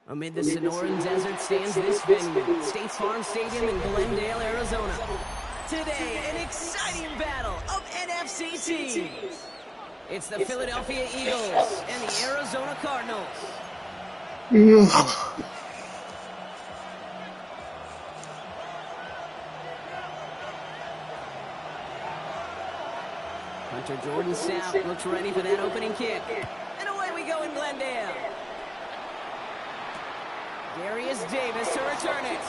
Amid the Sonoran Desert stands this venue, State Farm Stadium in Glendale, Arizona. Today, an exciting battle of NFC teams. It's the Philadelphia Eagles and the Arizona Cardinals. Hunter Jordan Sapp looks ready for that opening kick. And away we go in Glendale. Darius Davis to return it.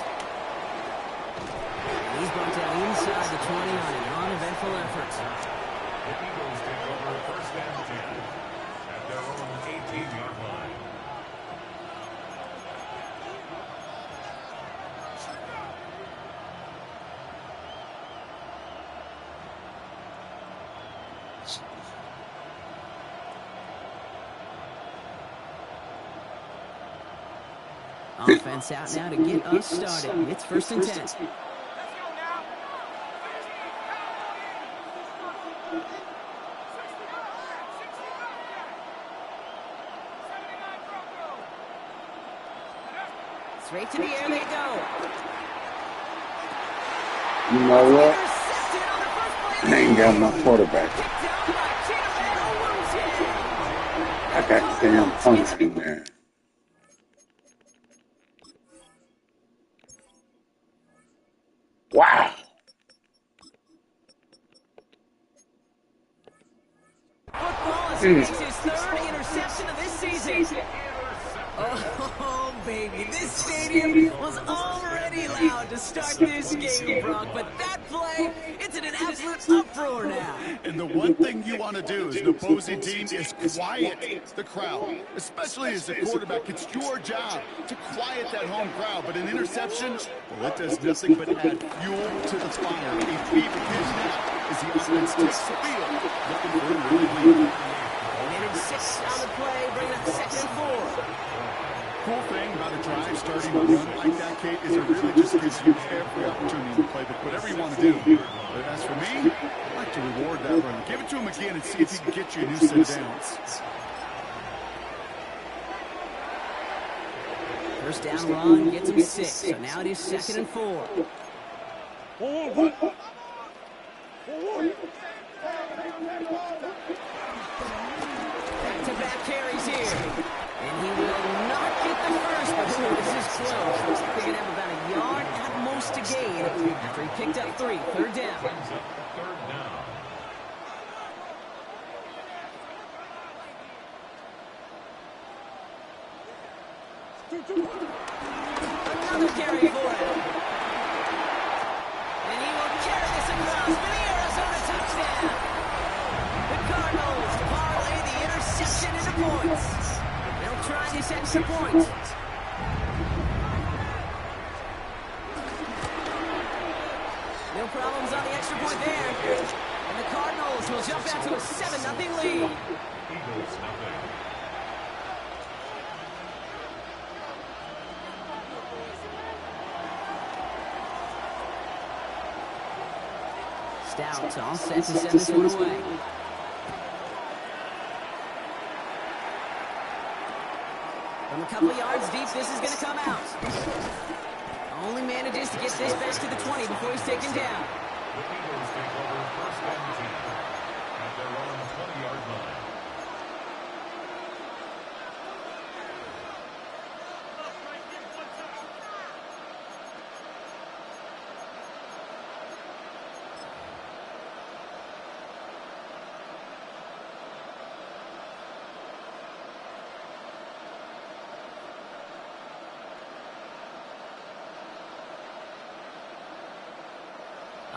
He's bumped out inside the 20 on an uneventful effort. The Eagles take over first and 10 at their own 18-yard line. Offense out now to get us started. It's first and 10. Straight to the air they go. You know what? I ain't got my quarterback. I got damn punch in there. Wow. Football is his third interception of this season. Oh, baby, this stadium was already loud to start this game, Brock, but that play, it's in an absolute uproar now. And the one thing you want to do as an opposing team is quiet the crowd, especially as a quarterback. It's your job to quiet that home crowd, but an interception, well, it does nothing but add fuel to the fire. A fever pitch now as the offense takes the field, looking for a really lead. Minute 6 on the play, bringing up second and 4. Cool thing about a drive starting a run like that, Kate, is it really just gives you every opportunity to play whatever you want to do. But as for me, I like to reward that run. Give it to him again and see if he can get you a new set of downs. First down run gets him 6, so now it is second and 4. Back-to-back carries here. And he will not get the first, but this is close. Looks like they're going to have about a yard at most to gain after he picked up 3. Third down. Another carry for him. And he will carry this across for the Arizona touchdown. The Cardinals parlay the interception into points. They'll try this extra point. No problems on the extra point there. And the Cardinals will jump out to a 7-0 lead. Eagles nothing. Stout all set to send this one away. From a couple of yards deep, this is going to come out. Only manages to get this back to the 20 before he's taken down. The Eagles take over first and 10 at their own 20-yard line.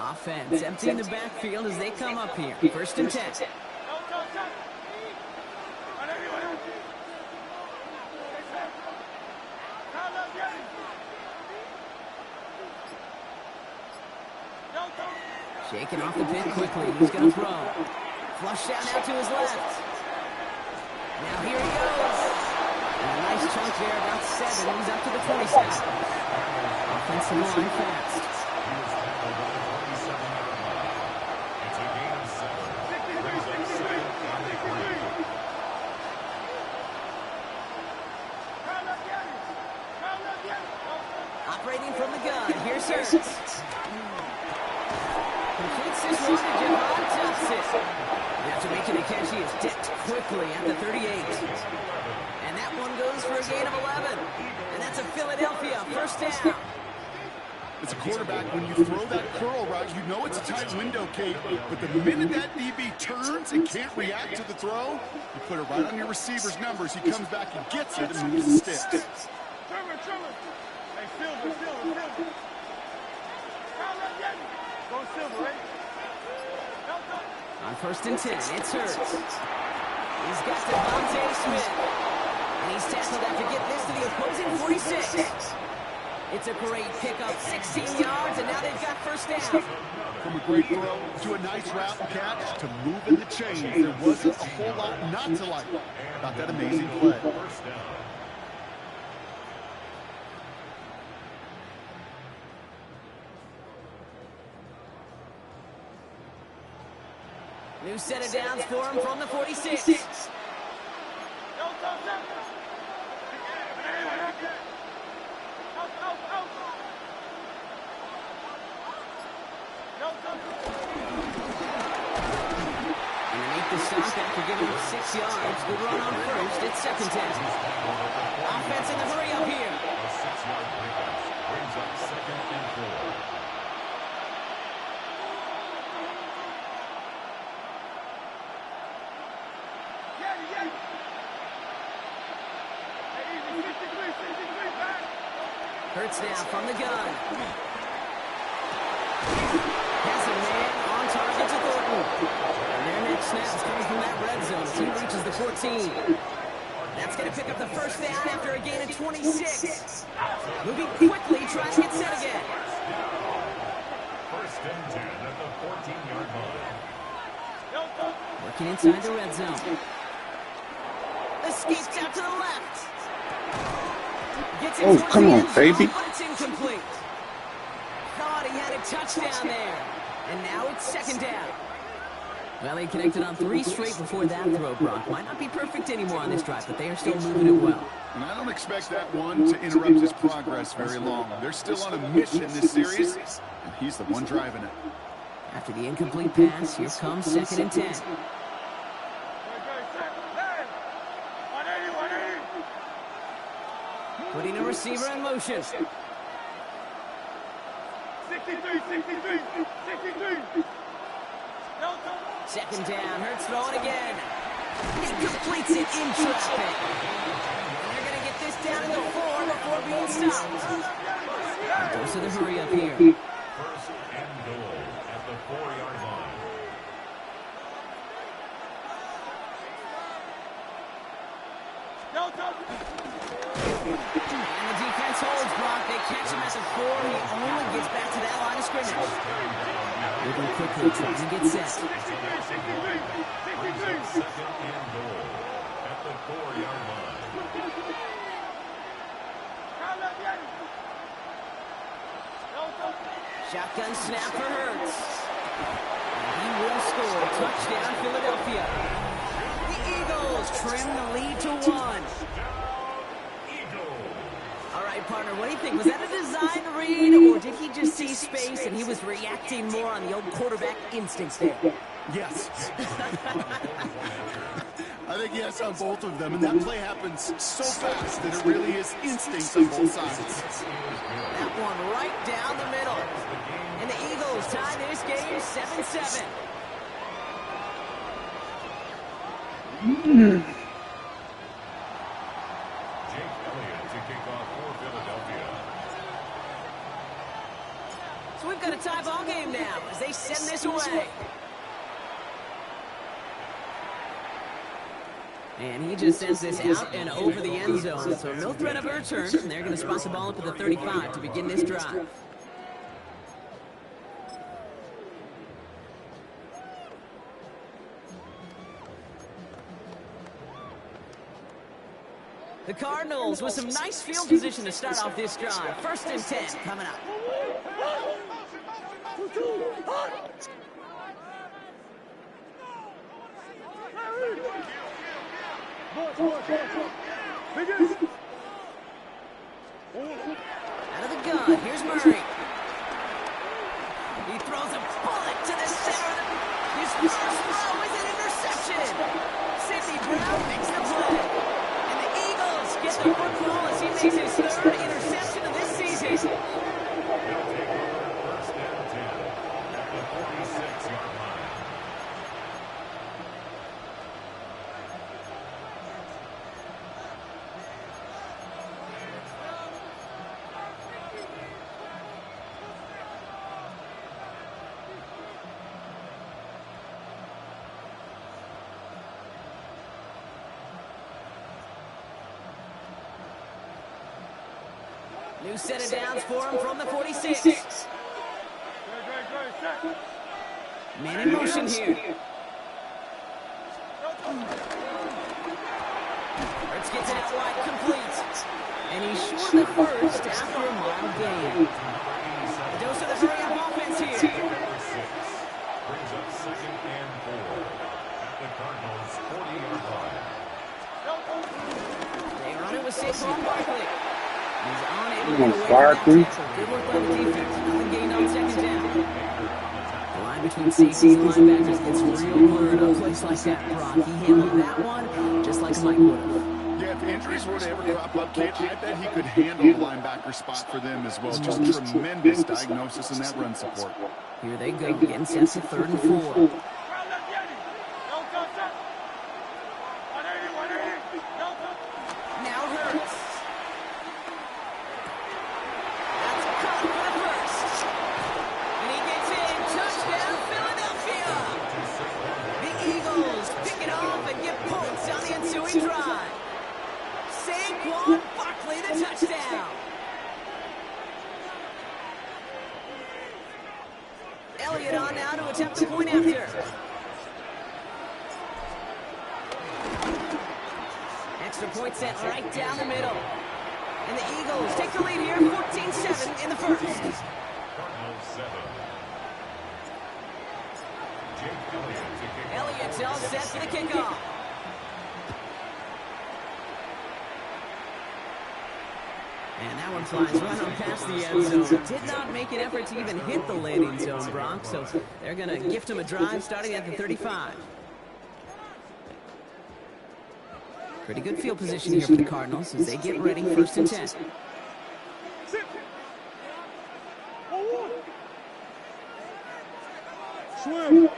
Offense emptying the backfield as they come up here. First and 10. Shaking off the pin quickly. He's going to throw. Flush down out to his left. Now here he goes. And a nice chunk there, about 7. He's up to the 27. Offensive line fast. Operating from the gun, here's Hurts. Completes this one to Javon Thompson. After making the catch, he is dipped quickly at the 38. And that one goes for a gain of 11. And that's a Philadelphia first down. As a quarterback, when you throw that curl route, you know it's a tight window, Kate. But the minute that DB turns and can't react to the throw, you put it right on your receiver's numbers. He comes back and gets it and moves the sticks. Hey, Silver. Go Silver, right? On 1st and 10, it's Hurts. He's got Devontae Smith. And he's tackled after getting this to the opposing 46. It's a great pickup, 16 yards, and now they've got first down. From a great throw to a nice route and catch to moving the chains, there wasn't a whole lot not to like about that amazing play. First down. New set of downs for him from the 46. Underneath the stop after giving him 6 yards. Good run on first. It's 2nd down. Offense in the hurry up here. A 6-yard pickup brings up 2nd and 4. Hurts now from the gun. Passing man on target to Thornton. And their next snap is coming from that red zone as he reaches the 14. That's going to pick up the first down after a gain of 26. Moving quickly, trying to get set again. First and 10 at the 14-yard line. Working inside the red zone. Escapes out to the left. Gets Oh, come on, baby. But it's incomplete. Thought he had a touchdown there. And now it's 2nd down. Well, he connected on 3 straight before that throw, Brock. Might not be perfect anymore on this drive, but they are still moving it well. And I don't expect that one to interrupt his progress very long. They're still on a mission this series, and he's the one driving it. After the incomplete pass, here comes 2nd and 10. Putting a receiver in motion. 2nd down, Hurts throwing again. He completes it in traffic. And they're going to get this down to the 4 before being stopped. Goes to the hurry up here. First and goal at the 4-yard line. And the defense holds, Brock. They catch him at the 4. He only gets back to that line of scrimmage. Moving quickly, trying to get set. Second and goal at the 4-yard line. Shotgun snap for Hurts. And he will score. Touchdown, Philadelphia. The Eagles trim the lead to 1. All right, partner, what do you think? Was that a design read, or did he just see space and he was reacting more on the old quarterback instincts there? Yes. I think yes on both of them, and that play happens so fast that it really is instinct on both sides. That one right down the middle. And the Eagles tie this game 7-7. Jake Elliott to kick off for Philadelphia. So we've got a tie ball game now as they send this away. And he just sends this out and over the end zone. So no threat of a return. And they're going to spot the ball up at the 35 to begin this drive. The Cardinals with some nice field position to start off this drive. 1st and 10 coming up. Out of the gun. but here's Murray. He throws a bullet to the center. His first throw is an interception. Sidney Brown makes the play. And the Eagles get the football as he makes his third interception of this season. They'll take over first and 10 at the 46-yard line. New set of downs for him from the 46. Man in motion here. Hurts gets it out wide, complete. And he's short the first after a mild gain. A dose of the hurry-up offense here. Number 6 brings up second and 4 at the Cardinals' 40-yard line. They run it with Saquon Barkley. He's unable to Come on, get away Barkley. from that tackle. Good work by the defense. Nothing gained on second down. The line between safeties and linebackers gets real blurred on a place like that, Brock. He handled that one just like Mike would have. Yeah, if injuries were to ever crop up, Kate, I bet he could handle the linebacker spot for them as well. Just tremendous diagnosis in that run support. Here they go, getting set for 3rd and 4. Now Hurts. That's caught for the first. And he gets in. Touchdown, Philadelphia. The Eagles pick it off and get points on the ensuing drive. Saquon Barkley, the touchdown. Elliott on now to attempt the point after. Extra point set right down the middle. And the Eagles take the lead here, 14-7 in the first. Cardinals 7. Jake Elliott to kick off. Elliott's all set for the kickoff. And that one flies right on past the end zone. Did not make an effort to even hit the landing zone, Bronx, so they're going to gift him a drive starting at the 35. Pretty good field position here for the Cardinals as they get ready, 1st and 10. Swim.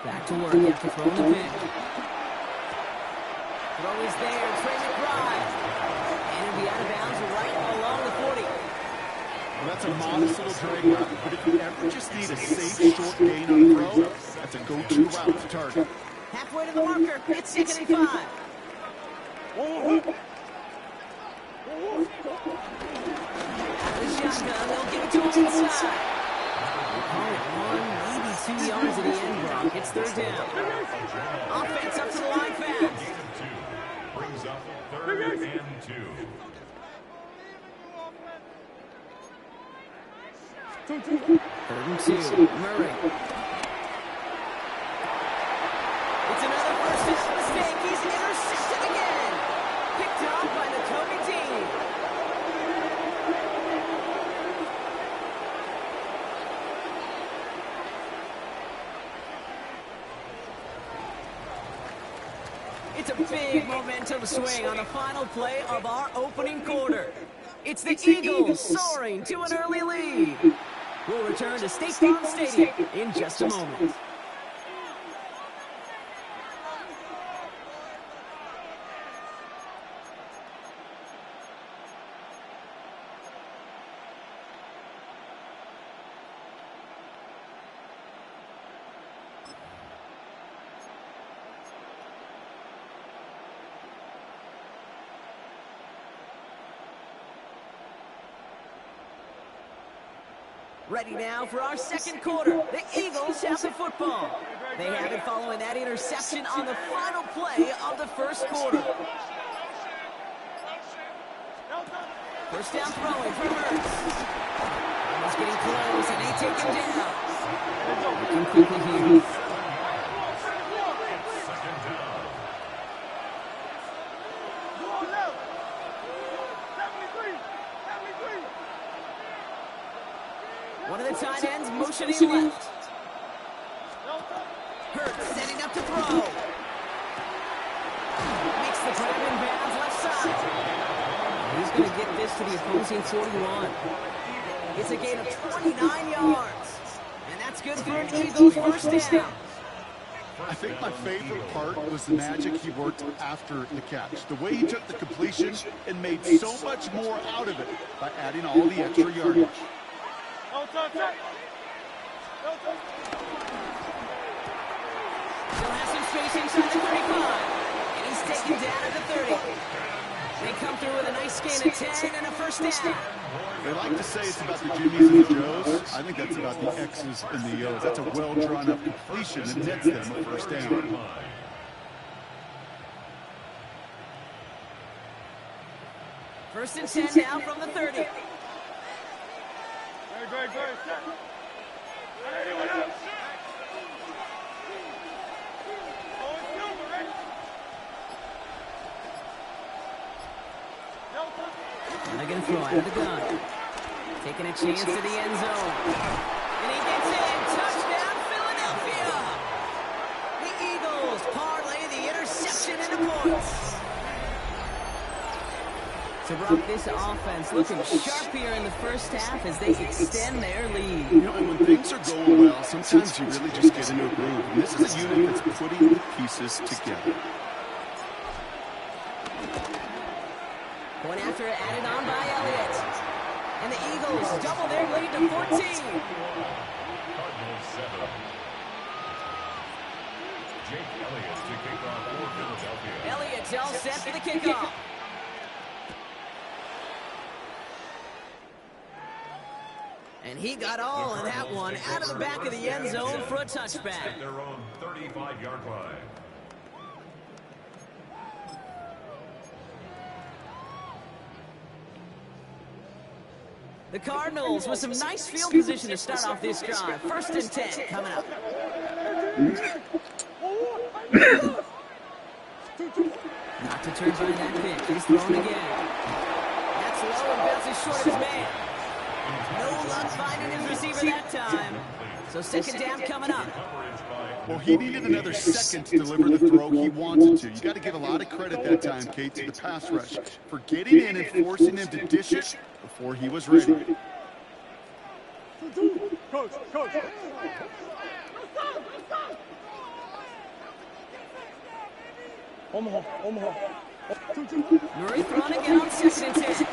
Back to work after throwing the pick. Throw is there, Trey McBride. And it'll be out of bounds right along the 40. Well, that's a modest little drag route, but if you ever just need a safe, short gain on the throw, that's a go-to route to target. Halfway to the marker, it's 2nd and 5. The shotgun, they'll give it to him inside. They call it 1, maybe 2 yards at the end, Brock. It's 3rd down. Offense up to the line fast. Brings up 3rd and 2. 3rd and 2. Murray. It's another first down mistake. He's intercepted again. Picked off by the Kobe team. It's a big momentum swing on the final play of our opening quarter. It's the Eagles soaring to an early lead. We'll return to State Farm Stadium in just a moment. Ready now for our second quarter. The Eagles have the football. They have it following that interception on the final play of the first quarter. First down throwing for Hurts. He's getting close, and they take him down. Looking quickly here. left. 73. 73. One of the tight ends motioning left. Hurts setting up to throw. Makes the grab in bounds left side. He's going to get this to the opposing 41. It's a gain of 29 yards. And that's good for an Eagles first down. I think my favorite part was the magic he worked after the catch. The way he took the completion and made so much more out of it by adding all the extra yardage. Still has some space inside the 35. And he's taken down at the 30. They come through with a nice gain of 10 and a first down. They like to say it's about the Jimmies and the Joes. I think that's about the X's and the O's. That's a well-drawn-up completion and nets them a first down. First and 10 now from the 30. Great. Anyone else? They're going to throw out of the gun. Taking a chance to the end zone. And he gets in. Touchdown, Philadelphia. The Eagles parlay the interception into points. So, Brock, this offense looking sharp here in the first half as they extend their lead. You know, and when things are going well, sometimes you really just get into a groove. And this is a unit that's putting the pieces together. Point after it added on by Elliott. And the Eagles double their lead to 14. Cardinals 7. Jake Elliott to kick off for Philadelphia. Elliott's all set for the kickoff. And he got all of that one out of the back of the end zone for a touchback. At their own 35-yard line. The Cardinals with some nice field position to start off this drive. First and 10 coming up. Not to turn by that pitch. He's thrown again. That's low and bounces short of his man. No luck finding his receiver that time. So second down coming up. Well, he needed another second to deliver the throw he wanted to. You got to give a lot of credit that time, Kate, to the pass rush for getting in and forcing him to dish it before he was ready. Coach. Omaha. Murray throwing again on second and 10.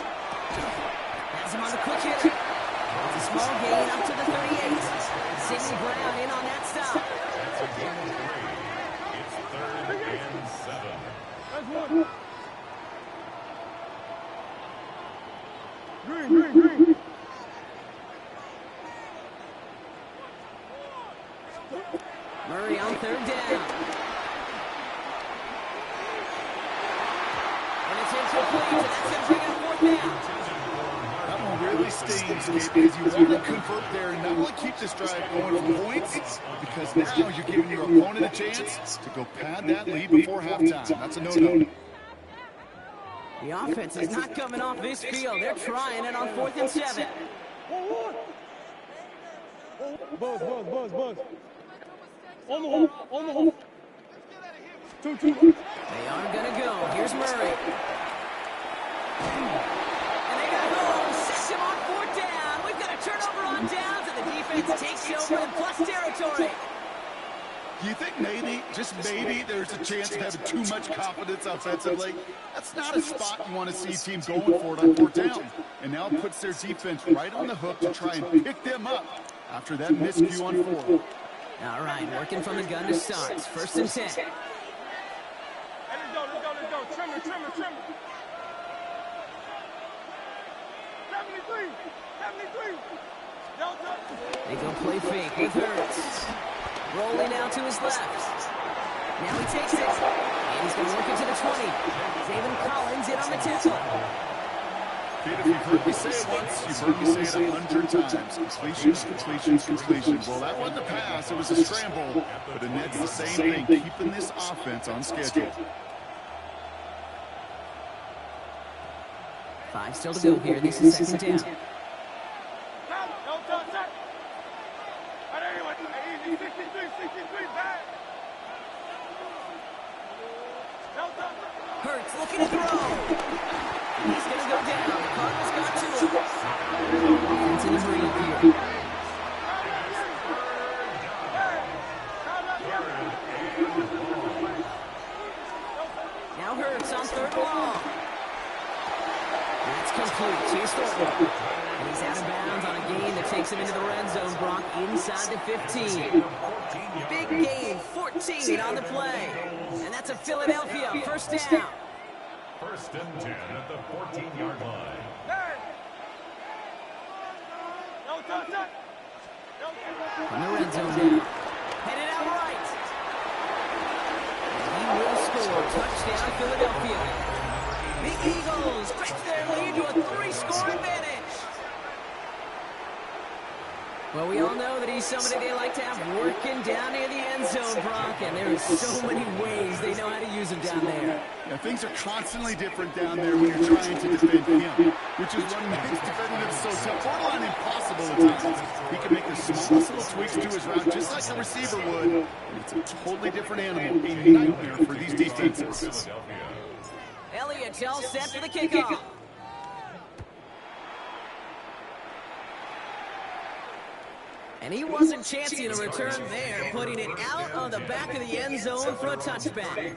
Has him on the quick hitter. It's a small gain up to the 38. Sidney Brown in on that stop. That's a gain of 3. It's 3rd and 7. That's one. Green. Murray on third down. And it's incomplete, and that's going to bring up fourth down. That one really stings, Kate, because you want to convert there and not only keep this drive going for points, because now you're giving your opponent a chance to go pad that lead before halftime. That's a no-no. The offense is not coming off this field. They're trying it on 4th and 7. Buzz. Omaha. 2. They are going to go. Here's Murray. And they got home. Sets him on 4th down. We've got a turnover on downs, and the defense takes over in plus territory. Do you think maybe, just maybe, there's a chance of having too much confidence offensively? That's not a spot you want to see a team going for it on 4th down. And now it puts their defense right on the hook to try and pick them up after that miscue on 4th. All right, working from the gun to start. 1st and 10. Hey, let's go. Trimmer. 73. Delta. They go play fake with Hurts. Rolling out to his left. Now he takes it. And he's going to work it to the 20. David Collins in on the tackle. Kate, if you've heard me say it once, you've heard me say it 100 times. Completion. Well, that wasn't a pass. It was a scramble. But it nets the same thing, keeping this offense on schedule. 5 still to go here. This is second down. No touch, set. Right anyway. Easy, 63, back. No touch. Hurts looking to throw. He's going to go down. The Cardinals got to him. Offense in the green here. Now Hurts on third and long. That's complete. Here's Thornton. And he's out of bounds on a gain that takes him into the red zone. Brock inside the 15. Big gain, 14 on the play. And that's a Philadelphia first down. First and 10 at the 14-yard line. No touch, set. From the red zone now. Headed out right. And he will score. Touchdown, Philadelphia. The Eagles stretch their lead to a 3-score advantage. Well, we all know that he's somebody they like to have working down near the end zone, Brock, and there are so many ways they know how to use him down there. Yeah, things are constantly different down there when you're trying to defend him, which is what makes defending him so tough, borderline impossible at times. He can make the smallest little tweaks to his route, just like a receiver would, and it's a totally different animal, a nightmare for these defenses. Elliott all set for the kickoff. And he wasn't chancing a return there, putting it out on the back of the end zone for a touchback.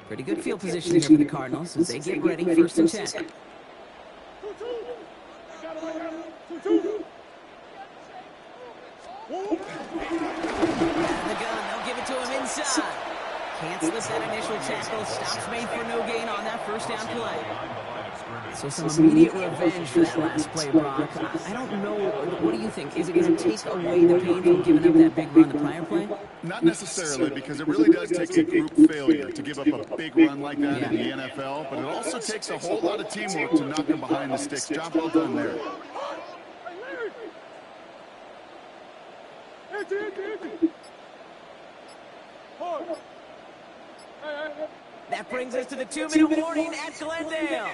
Pretty good field position here for the Cardinals as they get ready, first and 10. The gun, they'll give it to him inside. Can't slip that initial tackle. Stops made for no gain on that first down play. So some immediate revenge for that last play, Brock. I don't know. What do you think? Is it going to take away the pain from giving up that big run the prior play? Not necessarily, because it really does take a group failure to give up a big run like that in the NFL, but it also takes a whole lot of teamwork to knock him behind the sticks. Job well done there. That brings us to the 2-minute warning at Glendale.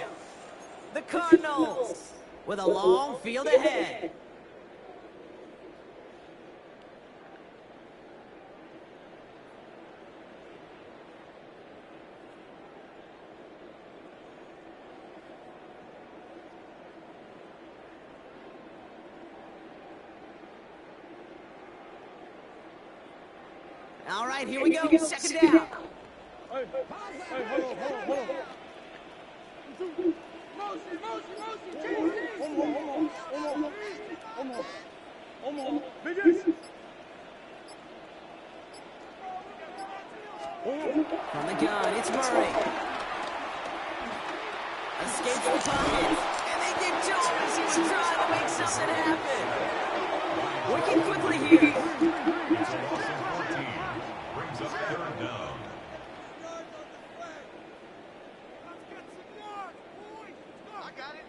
The Cardinals with a long field ahead. All right, here we go. Second down. Hey, hold on. Motion. Biggest. From the gun, it's Murray. Escapes the pocket. And they get to him as he's trying to make something happen. Working quickly here. Brings up third down. I got it.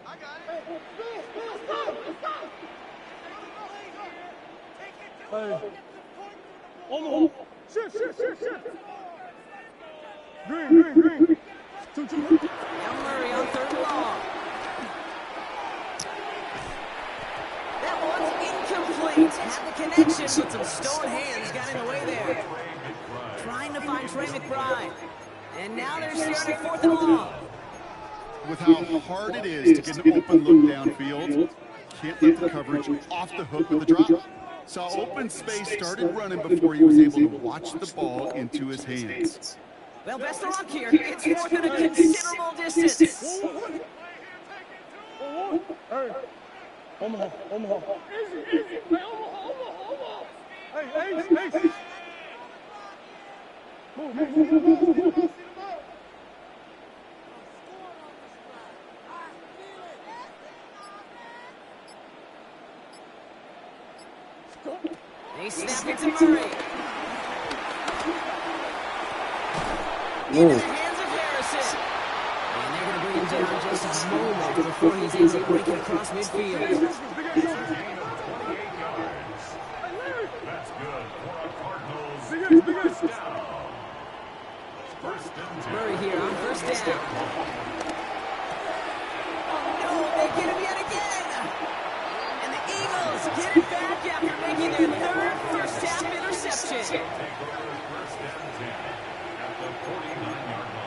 Hey. Omaha. Shit. Green. Two. Now Murray on third and long. That one's incomplete. Had the connection, but some stone hands got in the way there. Trying to find Trey McBride. And now they're starting at fourth and long. With how hard it is to get an open look downfield, can't let the coverage off the hook with a drop. Saw open space, started running before he was able to watch the ball into his hands. Well, best of luck here. It's fourth and a considerable distance. Hey. Omaha. Easy. Hey, Omaha. Hey. Move. They snap it to Murray. Whoa. Into the hands of Harrison. And they're going to bring him down just a moment before he's able to break it across midfield. That's good for a Cardinals first down. Murray here on first down. Oh no, they get him yet again. And the Eagles get it back after making their third first half interception. Take over first and 10 at the 49-yard line.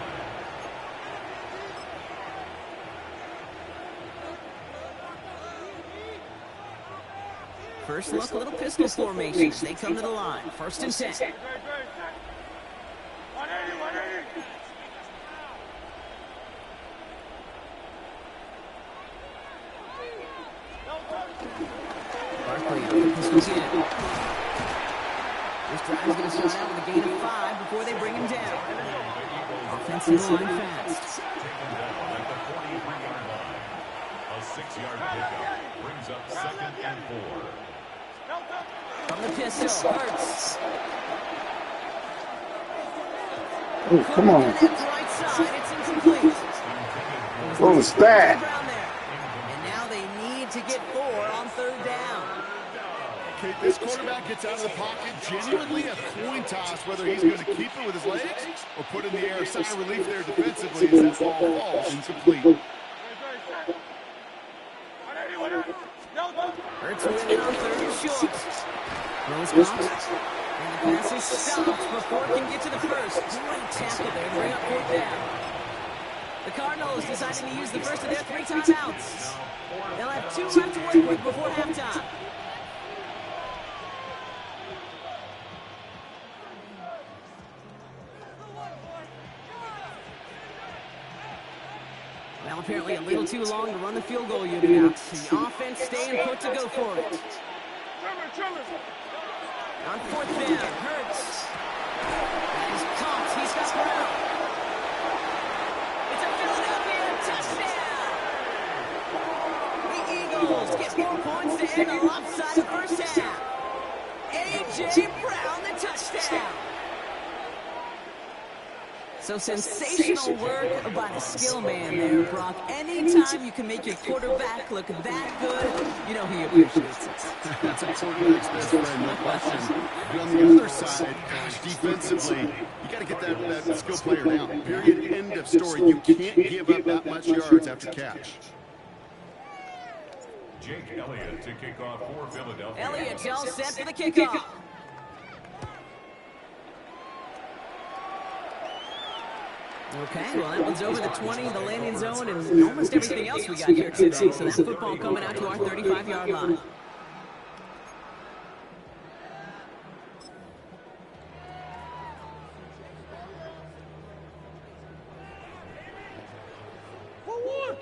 First look, a little pistol formation. They come to the line. First and 10. 180, 180. Barkley, pistol 10. This drive is going to start out with a gain of 5 before they bring him down. Offensive line fast. Taken down at the 43-yard line. A 6-yard pickup brings up 2nd and 4. From the pistol, Hurts. Oh, come on. Left, right side, it's incomplete. What was that? And now they need to get 4 on third down. Okay, this quarterback gets out of the pocket, genuinely a coin toss whether he's going to keep it with his legs or put it in the air. Sigh of relief there defensively as that ball falls incomplete. Hurts with it on third and short. Throws caught. And the pass is stopped before it can get to the first. Great tackle there to bring up fourth down. The Cardinals deciding to use the first of their 3 timeouts. They'll have 2 left to work with before halftime. Well, apparently a little too long to run the field goal unit out. The offense staying put to go for it. On fourth down, Hurts. He's caught. He's got Brown. It's a Philadelphia touchdown. The Eagles get 4 points to end a lopsided first half. A.J. Brown, the touchdown. So sensational work by the skill man there, Brock. Anytime you can make your quarterback look that good, you know he appreciates it. That's a quarterback's best friend, no question. But on the other side, gosh, defensively, you got to get that skill player down. Period. End of story. You can't give up that much yards after catch. Jake Elliott to kick off for Philadelphia. Elliott all set for the kickoff. Okay, well, that one's over the 20, the landing zone, and almost everything else we got here today. So that football coming out to our 35-yard line.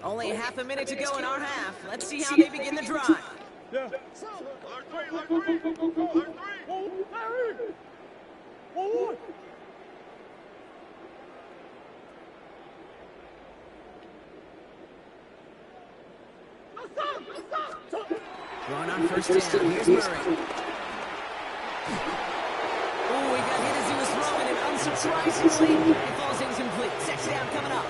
Only half a minute to go in our half. Let's see how they begin the drive. Yeah. Alert 3. Forward. Run on first down. Here's Murray. Oh, he got hit as he was throwing it. Unsurprisingly, it falls incomplete. Second down coming up.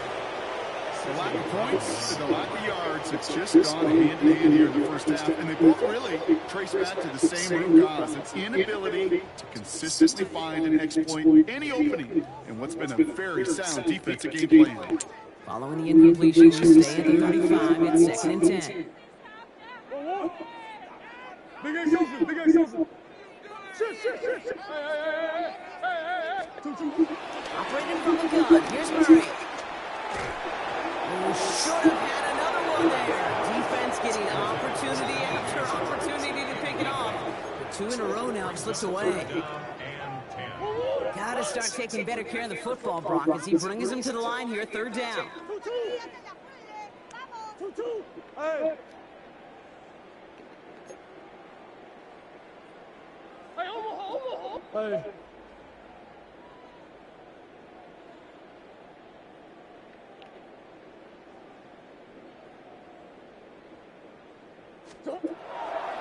The lack of points and the lack of yards, it's just gone hand in hand here in the first half. And they both really trace back to the same root cause. It's inability to consistently find and exploit any opening in what's been a very sound defensive game plan. Following the incompletion, we stay at the 35. It's 2nd and 10. Big X Joseph. Shit. Hey. Operating from the gun. Here's Murray. Oh, should have had another one there. Defense getting opportunity after opportunity to pick it off. But 2 in a row now, it slips away. Got to start taking better care of the football, Brock, as he brings him to the line here, 3rd down. 2-2. Hey. Hey.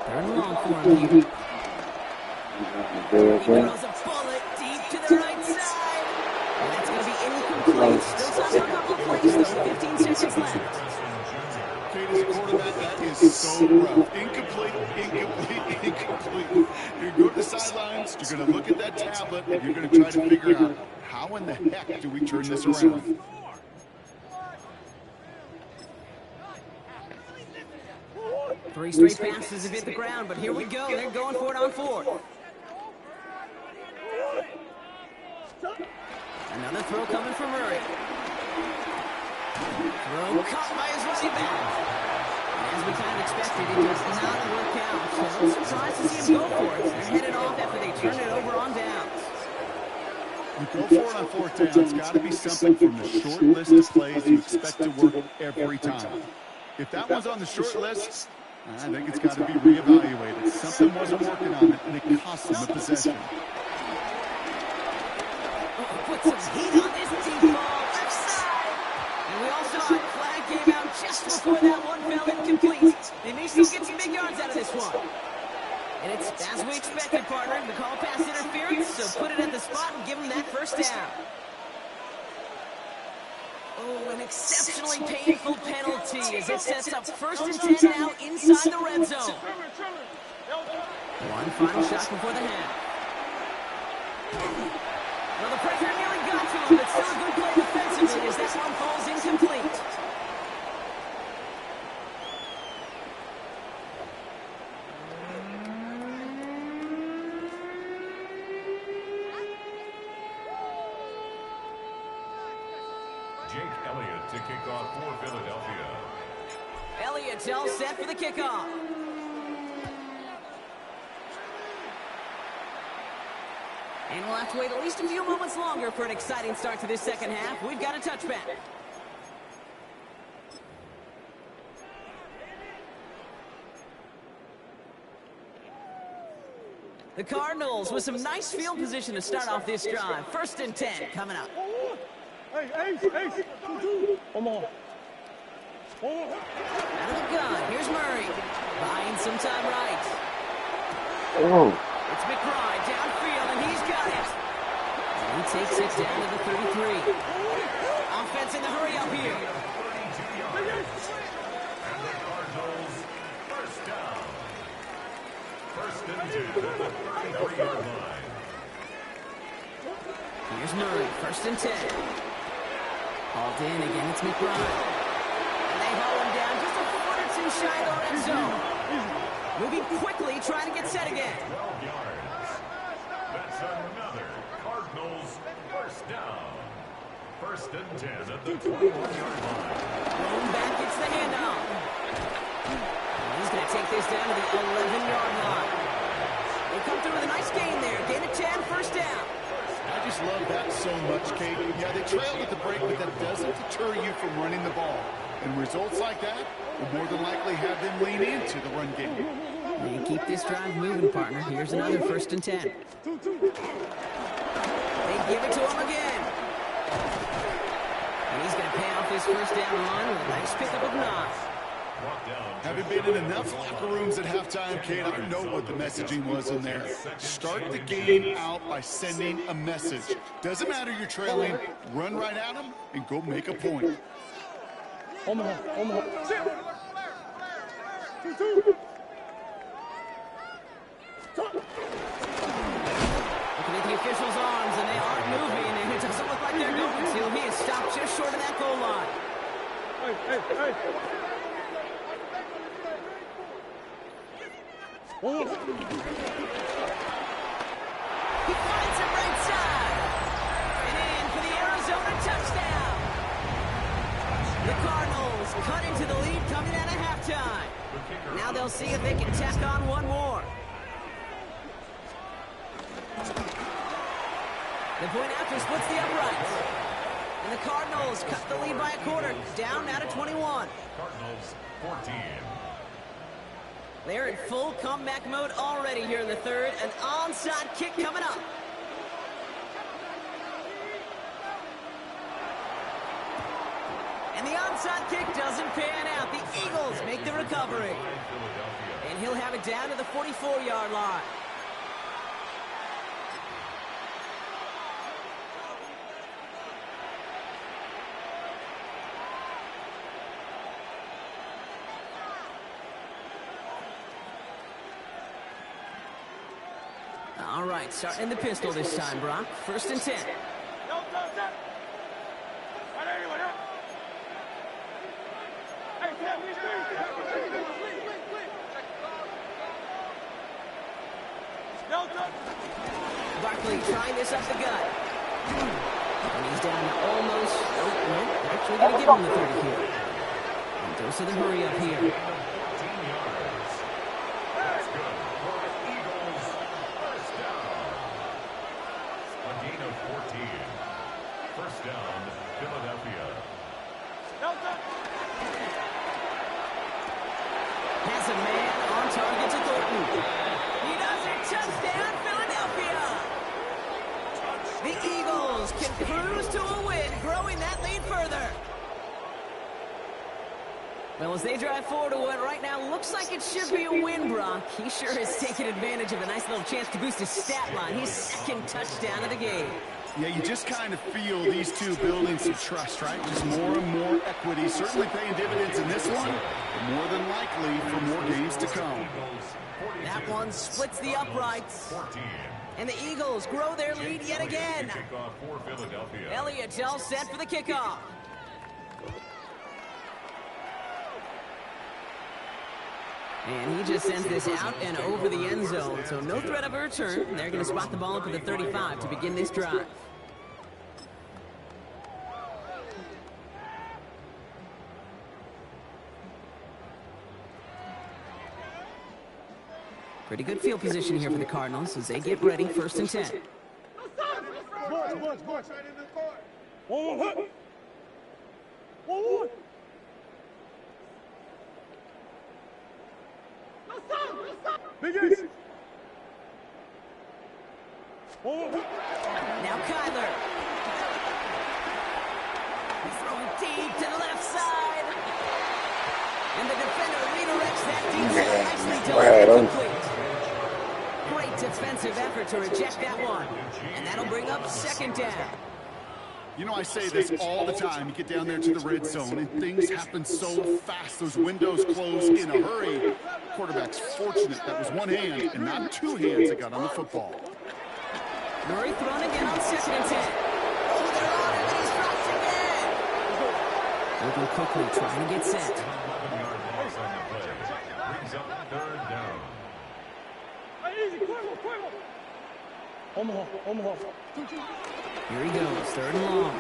Third and long for him here. He throws a bullet deep to the right side. And that's going to be incomplete. Still time for a couple of plays, though. 15 seconds left. Kate is a quarterback that That is so rough. Incomplete, incomplete, incomplete. You're going to go to the sidelines, you're going to look at that tablet, and you're going to try to figure out, how in the heck do we turn this around? Three straight passes have hit the ground, but here we go. They're going for it on fourth. Another throw coming from Murray. Throw caught by his running back. And as we kind of expected, it does not work out. So it's surprised to see him go for it. They're headed off after they turn it over on downs. You go for it on fourth down. It's got to be something from the short list of plays you expect to work every time. If that one's on the short list, I think it's got to be reevaluated. Something wasn't working on it, and it cost them a possession. Put some heat on this deep ball left side. And we all saw it. Flag came out just before that one fell incomplete. They may still get some big yards out of this one. And it's as we expected, partner. The call pass interference, so put it at the spot and give them that first down. Oh, an exceptionally painful penalty as it sets up 1st and 10 now inside the red zone. One final shot before the half. Well, the pressure nearly got to him, but still a good play defensively as that one falls incomplete. Jake Elliott to kick off for Philadelphia. Elliott's all set for the kickoff. And we'll have to wait at least a few moments longer for an exciting start to this second half. We've got a touchback. The Cardinals with some nice field position to start off this drive. 1st and 10 coming up. Hey, come on. Out of the gun, here's Murray. Buying some time right. Oh. It's McBride downfield, and he's got it. And he takes it down to the 33. Offense in the hurry up here. And the Cardinals first down. 1st and 10 at the 33-yard line. Here's Murray, 1st and 10. Hauled in again, it's McBride. And they haul him down just a foot or two shy of the red zone. Moving quickly, trying to get set again. 12 yards. That's another Cardinals first down. 1st and 10 at the 21-yard line. Thrown back, it's the handoff. And he's going to take this down to the 11-yard line. They come through with a nice gain there. Gain of 10, 1st down. I just love that so much, Kate. Yeah, they trailed at the break, but that doesn't deter you from running the ball. And results like that will more than likely have them lean into the run game. And keep this drive moving, partner. Here's another 1st and 10. They give it to him again. And he's going to pay off his 1st down run with a nice pickup of 9. Having been in enough locker rooms at halftime, Kate, I know what the messaging was in there. Start the game out by sending a message. Doesn't matter you're trailing, run right at them and go make a point. Omaha. Looking at the officials' arms, and they aren't moving, and it doesn't look like they're going to. He is stopped just short of that goal line. Hey. He finds it right side. And in for the Arizona touchdown. The Cardinals cut into the lead coming out of halftime. Now they'll see if they can tack on one more. The point after splits the uprights. And the Cardinals cut the lead by a quarter, down now to 21. Cardinals 14. They're in full comeback mode already here in the third. An onside kick coming up. And the onside kick doesn't pan out. The Eagles make the recovery. And he'll have it down to the 44-yard line. right, starting in the pistol this time, Brock. 1st and 10. No, stop. Right there, anyone, huh? Hey, Sam, please. No, stop. Barkley trying this up the gut. And he's down to almost... Oh, no, actually going to give him the 30 here. And goes to the hurry up here. 14 yards. That's good for the Eagles. First down. A gain of 14. First down, Philadelphia. No, stop. Has a man on target to Thornton. He does it. Touchdown, Philadelphia. The Eagles can cruise to a win, growing that lead further. Well, as they drive forward to what right now looks like it should be a win, Brock. He sure is taking advantage of a nice little chance to boost his stat line. His 2nd touchdown of the game. Yeah, you just kind of feel these two building some trust, right? Just more and more equity. Certainly paying dividends in this one, but more than likely for more games to come. That one splits the uprights. 14. And the Eagles grow their lead yet again. Kickoff for Philadelphia. Elliott's all set for the kickoff. And he just sends this out and over the end zone. So no threat of a return. They're going to spot the ball up at the 35 to begin this drive. Pretty good field position here for the Cardinals as they get ready. 1st and 10. Big Ace. Now Kyler. Throwing deep to the left side. And the defender redirects that deep shot. Nicely done. Complete. Great defensive effort to reject that one. And that'll bring up 2nd down. You know, I say this all the time. You get down there to the red zone, and things happen so fast. Those windows close in a hurry. Quarterback's fortunate that was one hand and not two hands that got on the football. Murray thrown again on 2nd and 10. Oh, they're on him, and he's dropped again. Moving quickly, trying to get set. 11-yard loss on the play. Brings up 3rd down. Easy, Cuervo. Omaha. Here he goes, 3rd and long.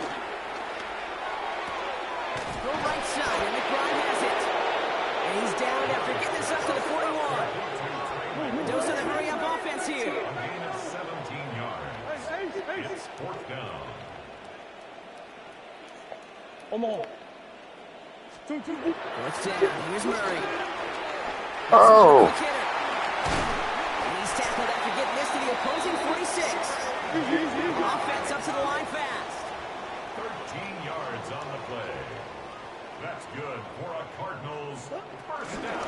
Go right side, and McBride has it. And he's down after getting this up to the 41. Mendoza the hurry-up offense here. A gain of 17 yards. It's 4th down. Omaha. 4th down, here's Murray. Oh. And he's tackled after getting this to the opposing 46. Offense up to the line fast. 13 yards on the play. That's good for a Cardinals 1st down.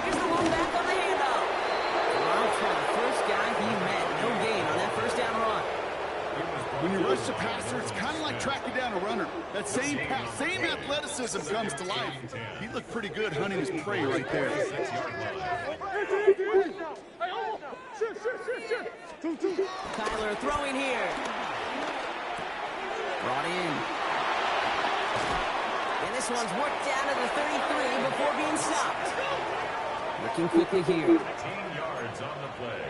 Here's the one back on the handoff. Well, for the first guy he met, no gain on that 1st down run. When you rush the passer, it's kind of like tracking down a runner. That same pass, same athleticism comes to life. He looked pretty good hunting his prey right there. 6-yard line. Kyler throwing here. Brought in. And this one's worked down to the 33 before being stopped. Looking quickly here. 15 yards on the play.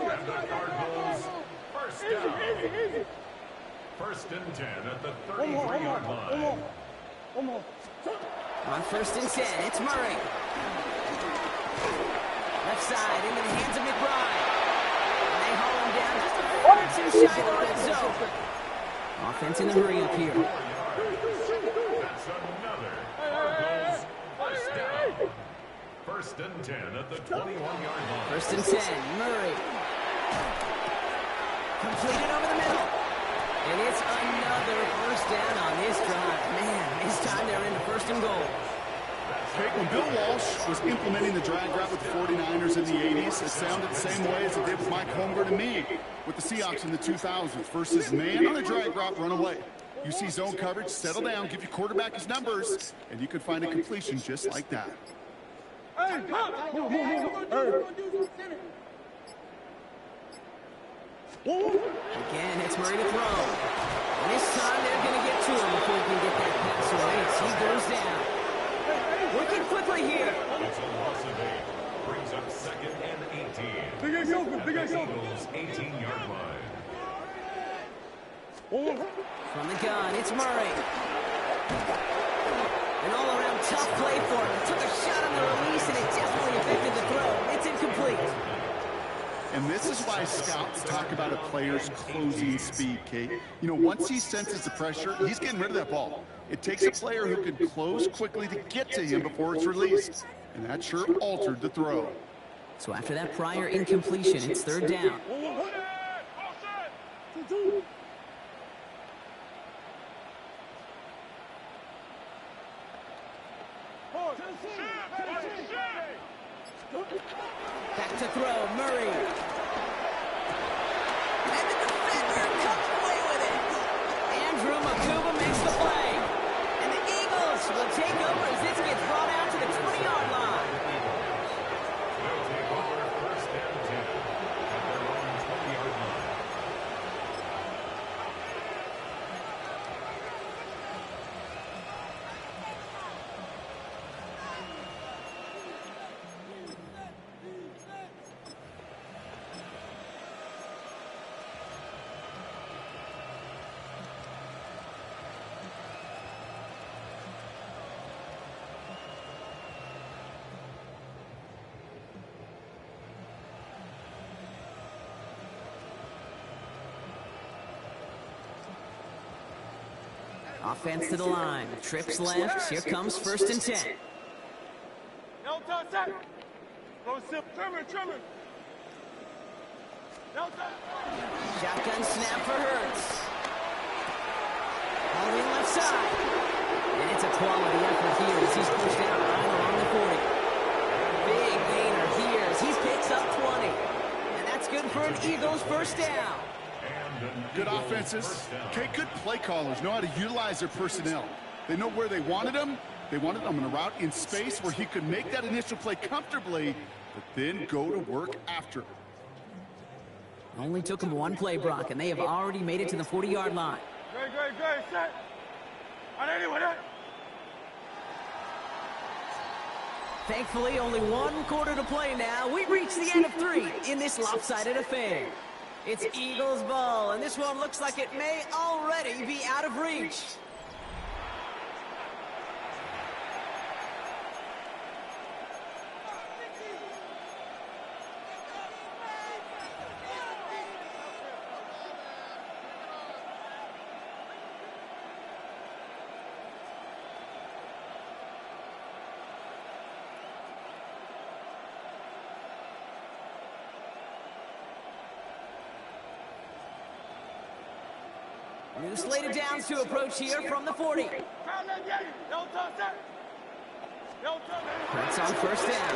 And the Cardinals 1st down. 1st and 10 at the 33-yard line. On 1st and 10, it's Murray. Left side into the hands of McBride. And they haul him down just a foot or two shy of the red zone. Offense in the hurry up here. That's another Cardinals 1st down. 1st and 10 at the 21-yard line. 1st and 10, Murray. Completed over the middle. And it's another 1st down on this drive. Man, this time they're into 1st and goal. When Bill Walsh was implementing the drag route with the 49ers in the 80s, it sounded the same way as it did with Mike Holmgren and me with the Seahawks in the 2000s. Versus man on a drag route, run away. You see zone coverage, settle down, give your quarterback his numbers, and you can find a completion just like that. Hey, pop! Hey. Again, it's Murray to throw. And this time, they're going to get to him before he can get that pass away. He goes down. Working quickly here. It's a loss of 8. Brings up 2nd and 18. Big guys open, big guys open. Eagles 18-yard line. From the gun, it's Murray. An all-around tough play for him. Took a shot on the release, and it definitely affected the throw. It's incomplete. And this is why scouts talk about a player's closing speed, Kate. You know, once he senses the pressure, he's getting rid of that ball. It takes a player who can close quickly to get to him before it's released. And that sure altered the throw. So after that prior incompletion, it's 3rd down. Back to throw, Murray. And the defender comes away with it. Andrew Makuba makes the play. And the Eagles will take over as this gets brought out to the 20-yard line. They'll take over 1st and 10 at their own 20-yard line. Offense to the line. Trips left. Here comes 1st and 10. No touch, set. Go sit, trimmer. No touch. Shotgun snap for Hurts. All in left side. And it's a quality effort here as he's pushed out right along the 40. Big gainer here as he picks up 20. And that's good for an Eagles 1st down. Good offenses. Okay, good play callers know how to utilize their personnel. They know where they wanted him. They wanted him on a route in space where he could make that initial play comfortably, but then go to work after. Only took him one play, Brock, and they have already made it to the 40-yard line. Great, set. On anyone, Thankfully, only 1 quarter to play now. We reach the end of 3 in this lopsided affair. It's Eagles ball, and this one looks like it may already be out of reach. New slate of downs to approach here from the 40. No touch, set. No touch. That's on 1st down.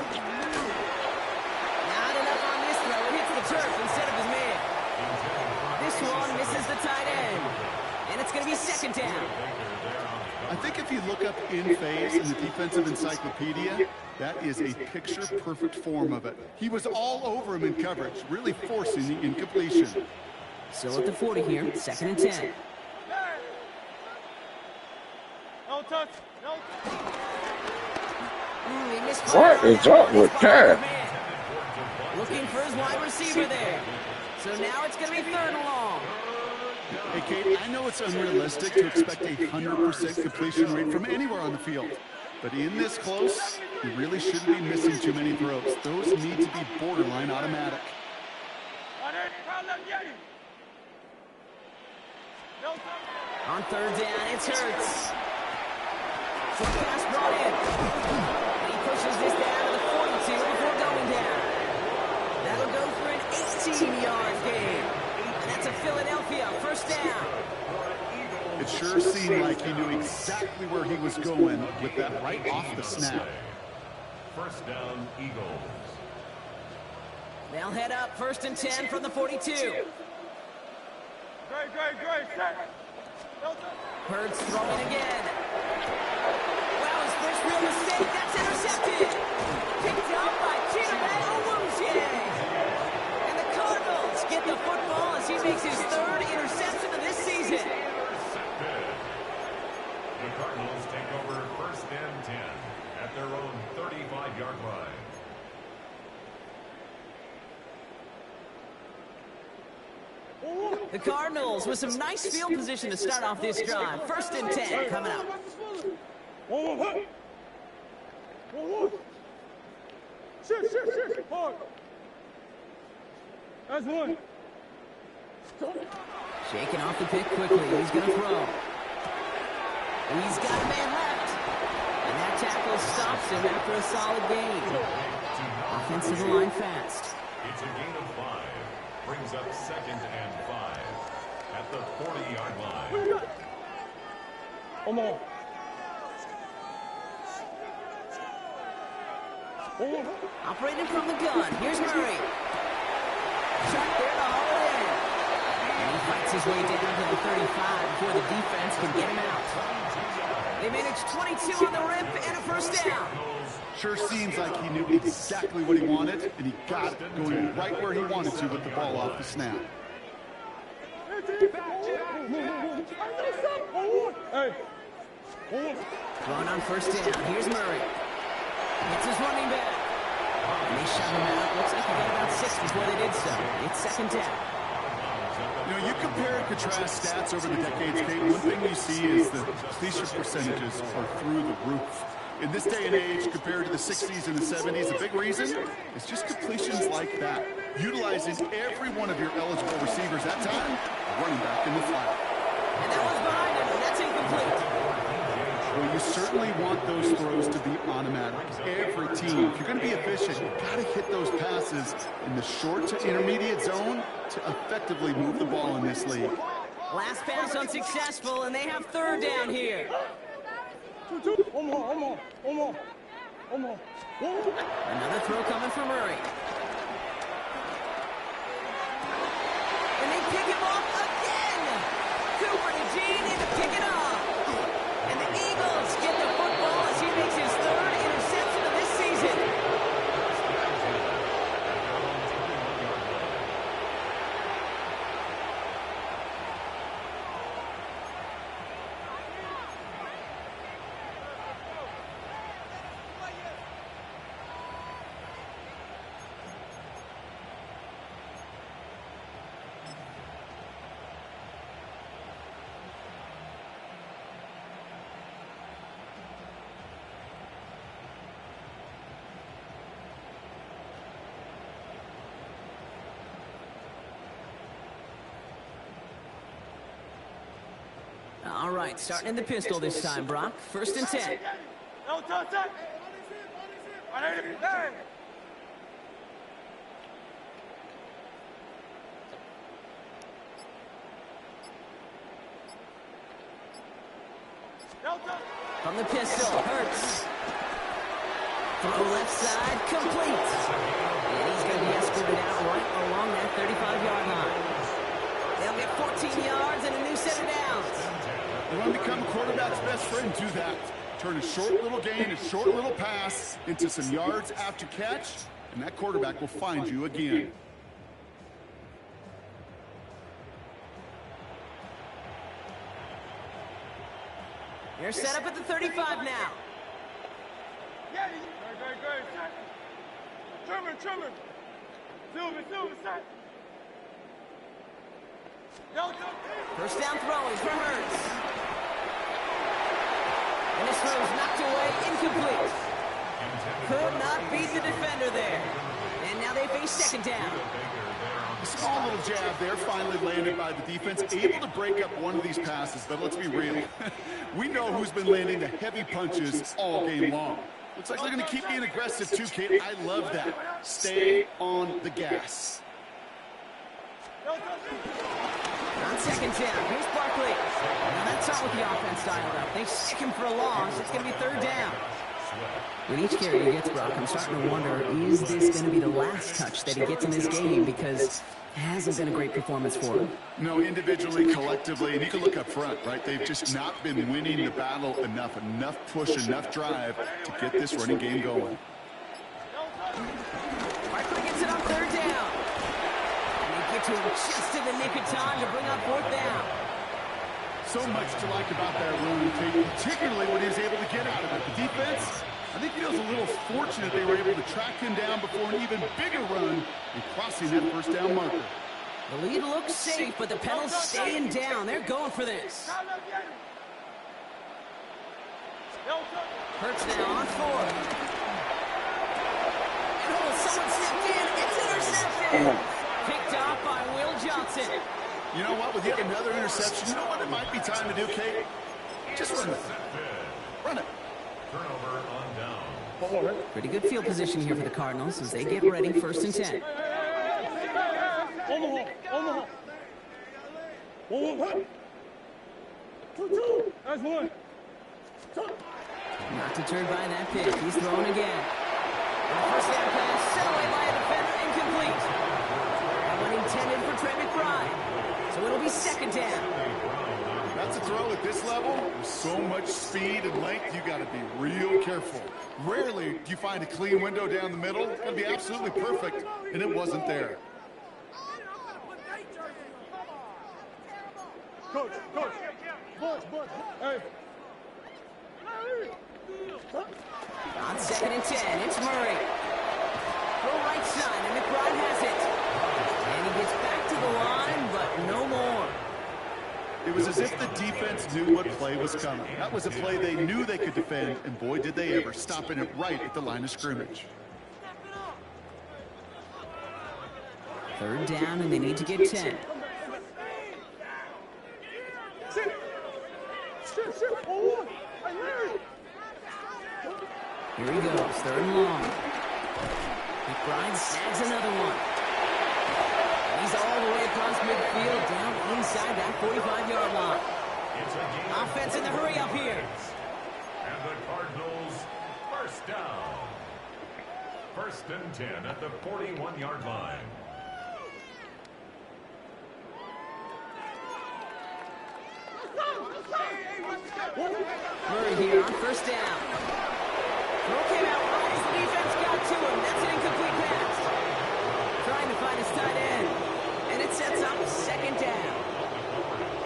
Not enough on this throw. It hits the turf instead of his man. This one misses the tight end. And it's going to be 2nd down. I think if you look up in phase in the defensive encyclopedia, that is a picture-perfect form of it. He was all over him in coverage, really forcing the incompletion. Still at the 40 here, 2nd and 10. No touch. No touch. He missed What is up with that? Looking for his wide receiver there. So now it's going to be 3rd and long. Hey, Kate, I know it's unrealistic to expect a 100% completion rate from anywhere on the field. But in this close, you really shouldn't be missing too many throws. Those need to be borderline automatic. On 3rd down, it's Hurts. Short pass brought in. And he pushes this down to the 42 before going down. That'll go for an 18-yard gain. And that's a Philadelphia 1st down. It sure seemed like he knew exactly where he was going with that right off the snap. 1st down, Eagles. They'll head up 1st and 10 from the 42. Great, set. Hurts throwing again. Wow, his first real mistake. That's intercepted. Picked up by Chidobe Awuzie. And the Cardinals get the football as he makes his third interception of this season. Intercepted. The Cardinals take over first and 10 at their own 35-yard line. The Cardinals with some nice field position to start off this drive. First and 10 coming up. That's one. Shaking off the pick quickly. He's going to throw. He's got a man left. And that tackle stops him after a solid gain. Offensive line fast. It's a gain of 5. Brings up second and 5 at the 40-yard line. Come on. Operating from the gun. Here's Murray. Shot there to haul it in. And he fights his way down to the 35 before the defense can get him out. They managed 22 on the rip and a first down. Sure seems like he knew exactly what he wanted, and he got it going right where he wanted to with the ball off the snap. Throwing on first down. Here's Murray. It's his running back. And they shot him out. Looks like he got about 6 before they did so. It's second down. You know, you compare and contrast stats over the decades, Kate. One thing you see is the completion percentages are through the roof. In this day and age, compared to the 60s and the 70s, the big reason is just completions like that. Utilizing every one of your eligible receivers that time, running back in the flat. And that one's behind him, and that's incomplete. Well, you certainly want those throws to be automatic. Every team, if you're going to be efficient, you've got to hit those passes in the short to intermediate zone to effectively move the ball in this league. Last pass unsuccessful, and they have third down here. Another throw coming from Murray. And they pick him off again. Cooper to Gene and to pick it off. And the Eagles get the football as he makes his third interception of this season. All right, starting in the pistol this time, Brock. First and 10. No touch that. From the pistol, Hurts. Throw left side, complete. And he's going to be escorted out right along that 35-yard line. They'll get 14 yards and a new set of downs. You want to become a quarterback's best friend, do that. Turn a short little gain, a short little pass into some yards after catch, and that quarterback will find you again. They're set up at the 35 now. Great. Trimmer. Silver, set. First down throwing for Hurts. And this throw is knocked away, incomplete. Could not beat the defender there. And now they face second down. A small little jab there, finally landed by the defense, able to break up one of these passes, but let's be real. We know who's been landing the heavy punches all game long. Looks like they're going to keep being aggressive too, Kate. I love that. Stay on the gas. On second down, here's Barkley. Now that's not what the offense dialed up. They stick him for a loss. It's going to be third down. With each carry he gets, Brock, I'm starting to wonder, is this going to be the last touch that he gets in this game? Because it hasn't been a great performance for him. No, individually, collectively, and you can look up front, right? They've just not been winning the battle enough push, enough drive to get this running game going. Barkley gets it on third down. And they give it to him just in the nick of time to bring up fourth down. So much to like about that run, Kate, particularly when he was able to get out of it. The defense, I think feels a little fortunate they were able to track him down before an even bigger run and crossing that first down marker. The lead looks safe, but the pedal's staying down. They're going for this. Hurts now on fourth. Oh, someone stepped in. It's intercepted. Picked off by Will Johnson. You know what? With yet another interception, you know what it might be time to do, Kate? Just run it. Run it. Turnover on down. Pretty good field position here for the Cardinals as they get ready, 1st and 10. Not deterred by that pick. He's throwing again. First down pass, set away by a defender, incomplete. That one intended for Trey McBride. So it'll be 2nd down. That's a throw at this level. With so much speed and length, you got to be real careful. Rarely do you find a clean window down the middle. It's going to be absolutely perfect, and it wasn't there. Coach, hey. On 2nd and 10, it's Murray. Go right side, and McBride has it. And he gets back to the line, but no more. It was as if the defense knew what play was coming. That was a play they knew they could defend, and boy, did they ever, stopping it right at the line of scrimmage. 3rd down, and they need to get 10. Here he goes, 3rd and long. McBride snags another one. He's all the way across midfield, down inside that 45-yard line. Offense in the hurry up here. And the Cardinals, 1st down. 1st and 10 at the 41-yard line. Murray here on 1st down. Throw came out right as the defense got to him. That's an incomplete pass. Trying to find his tight end. And it sets up 2nd down.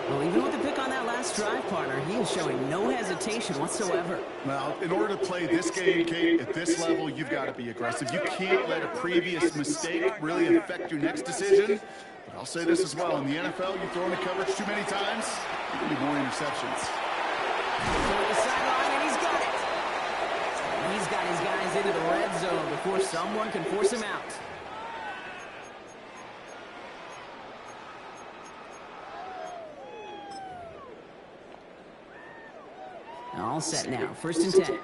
Well, even with the pick on that last drive, partner, he is showing no hesitation whatsoever. Well, in order to play this game, Kate, at this level, you've got to be aggressive. You can't let a previous mistake really affect your next decision. But I'll say this as well. In the NFL, you throw into coverage too many times, there could be more interceptions. Going to the sideline, and he's got it. He's got his guys into the red zone before someone can force him out. All set now. 1st and 10.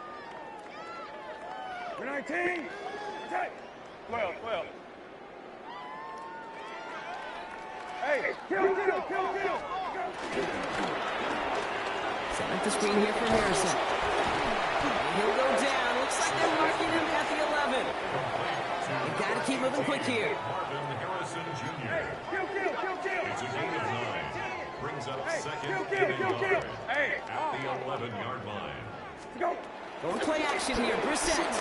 19. Attack. 12. Hey, kill. Set up the screen here for Harrison. He'll go down. Looks like they're marking him at the 11. They've got to keep moving quick here. Marvin Harrison Jr. It's a gain of 9. Brings up 2nd and 9 at the 11-yard line. Going play action here. Brissett.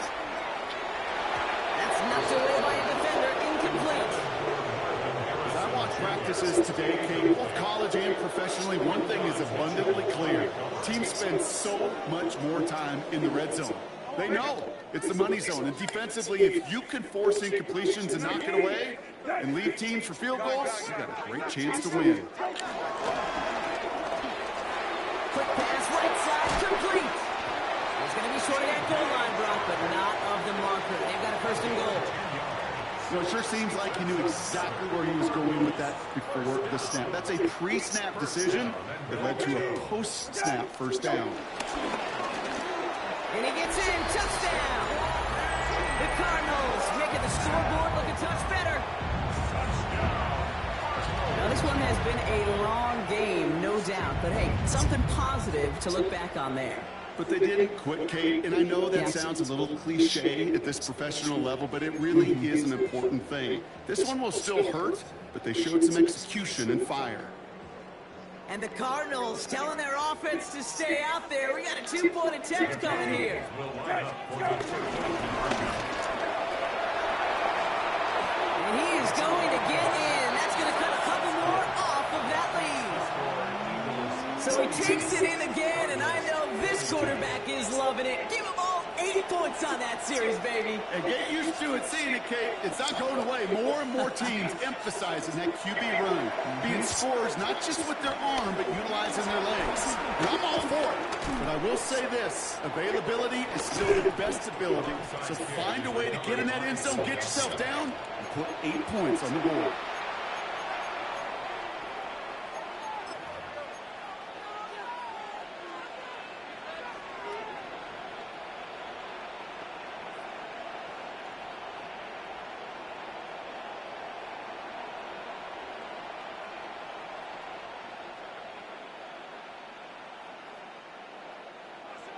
That's knocked away by a defender. Incomplete. As I watch practices today, Kate, both college and professionally, one thing is abundantly clear. Teams spend so much more time in the red zone. They know it's the money zone. And defensively, if you can force incompletions and knock it away and leave teams for field goals, you got a great chance to win. Quick pass, right side, complete. It's going to be short of that goal line, Brock, but not of the marker. They've got a 1st and goal. You know, it sure seems like he knew exactly where he was going with that before the snap. That's a pre-snap decision that led to a post-snap 1st down. And he gets in, touchdown! The Cardinals making the scoreboard look a touch better. Now this one has been a long game, no doubt, but hey, something positive to look back on there. But they didn't quit, Kate, and I know that sounds a little cliche at this professional level, but it really is an important thing. This one will still hurt, but they showed some execution and fire. And the Cardinals telling their offense to stay out there. We got a 2-point attempt coming here. And he is going to get in. That's going to cut So he takes it in again, and I know this quarterback is loving it. Give them all 8 points on that series, baby. And get used to it, seeing it, Kate. It's not going away. More and more teams emphasizing that QB run, being scorers not just with their arm, but utilizing their legs. And I'm all for it. But I will say this, availability is still the best ability. So find a way to get in that end zone, get yourself down, and put 8 points on the board.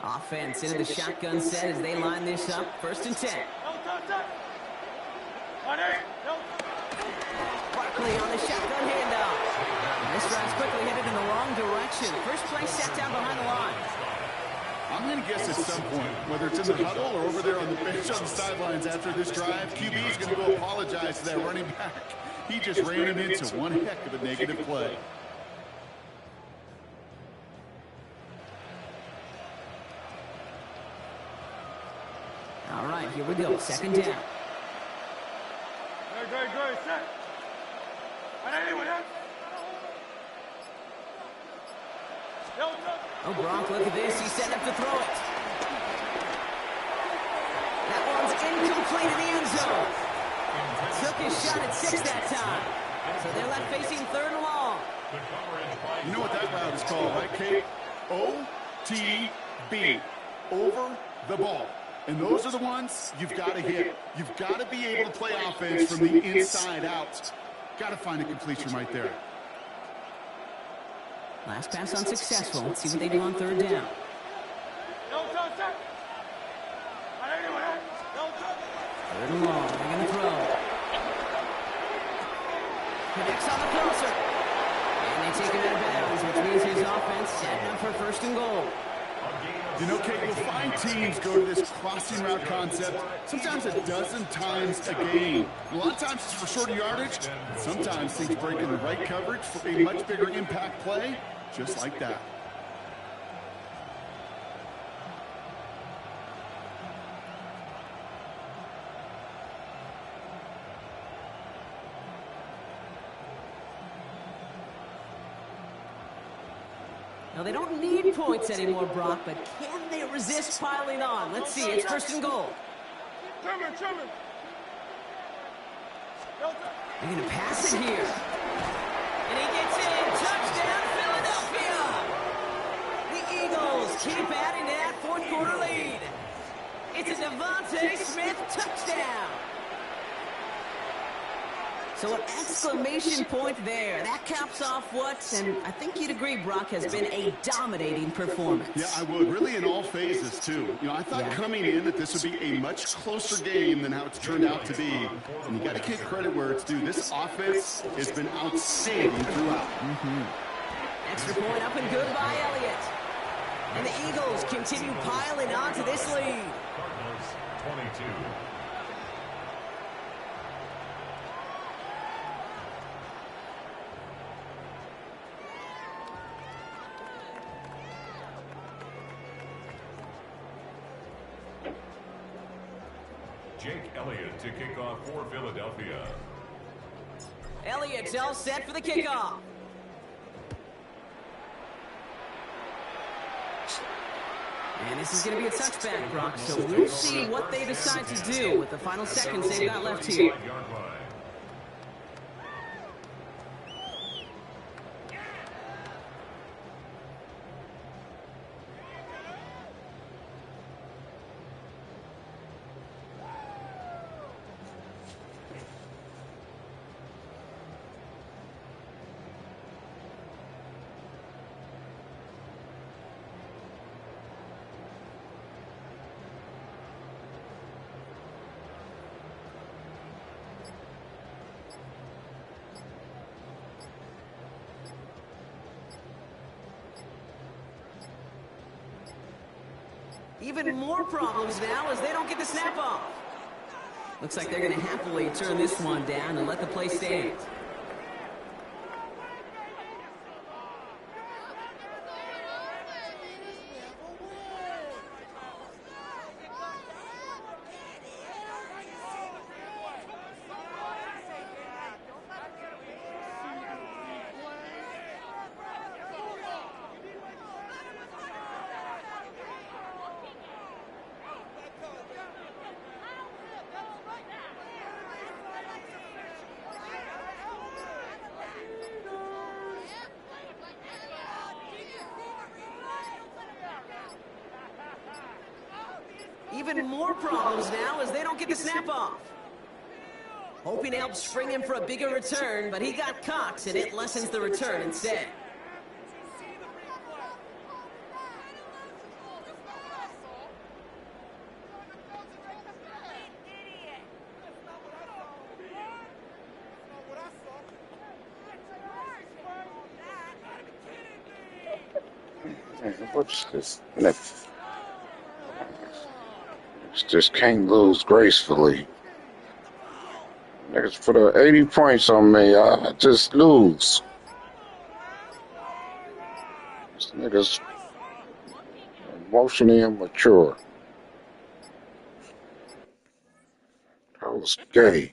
Offense into the shotgun set as they line this up. 1st and 10. Barkley on the shotgun handoff. This drive's quickly headed in the wrong direction. First play set down behind the line. I'm going to guess at some point, whether it's in the huddle or over there on the bench on the sidelines after this drive, QB is going to go apologize to that running back. He just ran him into one heck of a negative play. All right, here we go. 2nd down. Good, set. Oh, Gronk, look at this. He's setting up to throw it. That one's incomplete in the end zone. Took his shot at 6 that time. So they're left facing 3rd and long. You know what that route is called, right, Kate? OTB. Over the ball. And those are the ones you've got to hit. You've got to be able to play offense from the inside out. Got to find a completion right there. Last pass unsuccessful. Let's see what they do on 3rd down. 3rd and long. They're going to throw. Connects on the crosser. And they take it out of bounds, which means his offense setting up for 1st and goal. You know, Kate, you'll find teams go to this crossing route concept sometimes a dozen times a game. A lot of times it's for shorter yardage. Sometimes things break in the right coverage for a much bigger impact play, just like that. Now, they don't need points anymore, Brock, but can they resist piling on? Let's see. It's 1st and goal. Truman. They're going to pass it here. And he gets in. Touchdown, Philadelphia! The Eagles keep adding to that 4th quarter lead. It's a Devontae Smith touchdown. So an exclamation point there. That caps off what, and I think you'd agree, Brock, has been a dominating performance. Yeah, I would. Really in all phases, too. You know, I thought coming in that this would be a much closer game than how it's turned out to be. And you got to give credit where it's due. This offense has been outstanding throughout. Extra point up and good by Elliott. And the Eagles continue piling on to this lead. Cardinals 22. Jake Elliott to kick off for Philadelphia. Elliott's all set for the kickoff. And this is going to be a touchback, Brock, so we'll see what they decide to do with the final seconds they've got left here. Even more problems now as they don't get the snap off. Looks like they're going to happily turn this one down and let the play stand. even more problems now as they don't get the snap off. Hoping to help spring him for a bigger return, but he got Cox, and it lessens the return instead. What's this? Just can't lose gracefully. Niggas put up 80 points on me. I just lose. This nigga's emotionally immature. That was gay.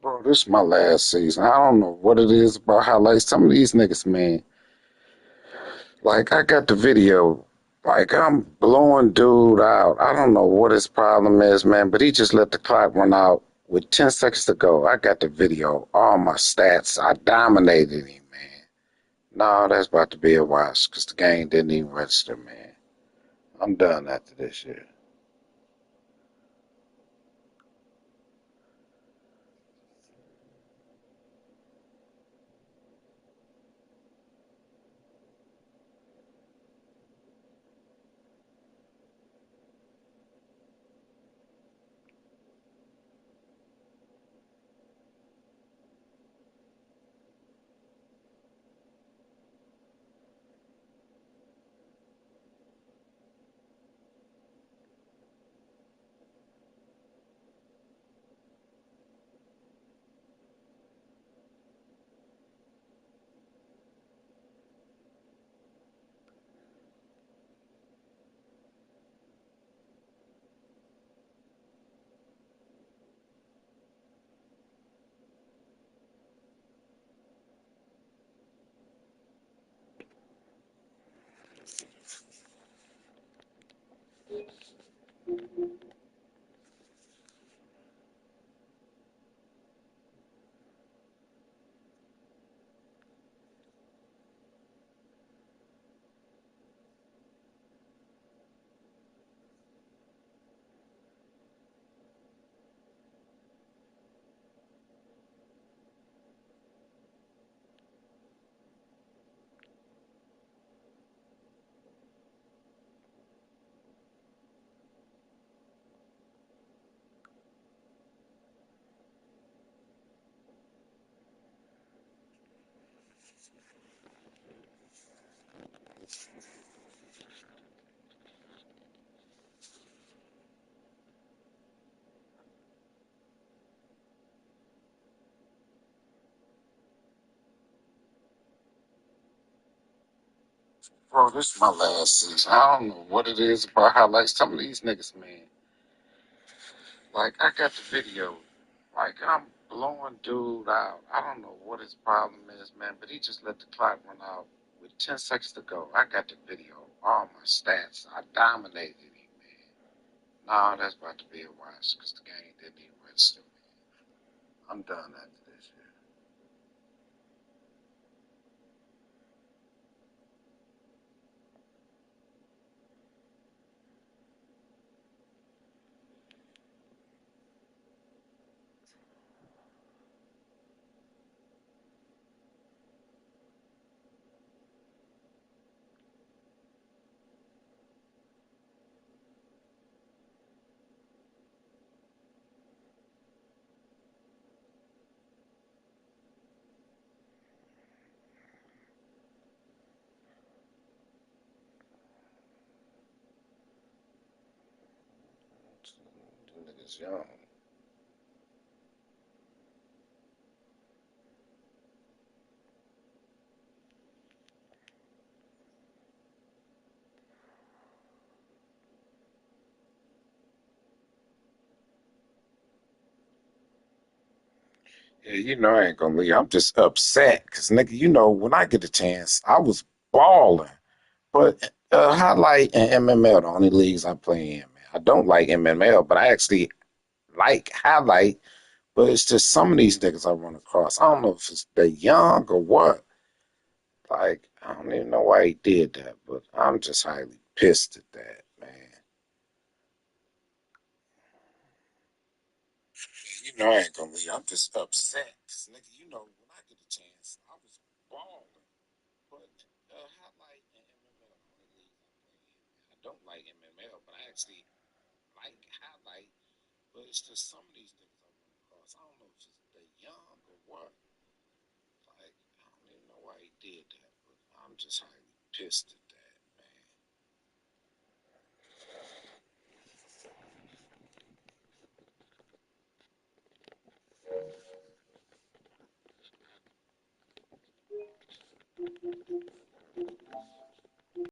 Bro, this is my last season. I don't know what it is about highlights. Some of these niggas, man, like I got the video. Like I'm blowing dude out. I don't know what his problem is, man, but he just let the clock run out with 10 seconds to go. I got the video, all my stats. I dominated him, man. No, that's about to be a wash because the game didn't even register, man. I'm done after this year. Bro, this is my last season. I don't know what it is about highlights. Some of these niggas, man, like I got the video. Like I'm blowing dude out. I don't know what his problem is, man, but he just let the clock run out with 10 seconds to go. I got the video, all my stats. I dominated him, man. No, that's about to be a wash because the game didn't even register, man. I'm done after this year. was young. Yeah, I ain't gonna leave. I'm just upset because, nigga, when I get a chance, I was balling. But highlight and MML, the only leagues I play in, man. I don't like MML, but I actually like highlight. But it's just some of these niggas I run across. I don't know if it's they young or what. Like, I don't even know why he did that, but I'm just highly pissed at that, man. I ain't gonna leave. I'm just upset. Cause nigga, when I get a chance, I was balling. But highlight and MML, the only leagues I play in, man. I don't like MML, but I actually like highlight. But it's just some of these niggas I run across. I don't know if it's they young or what. Like, I don't even know why he did that, but I'm just highly pissed at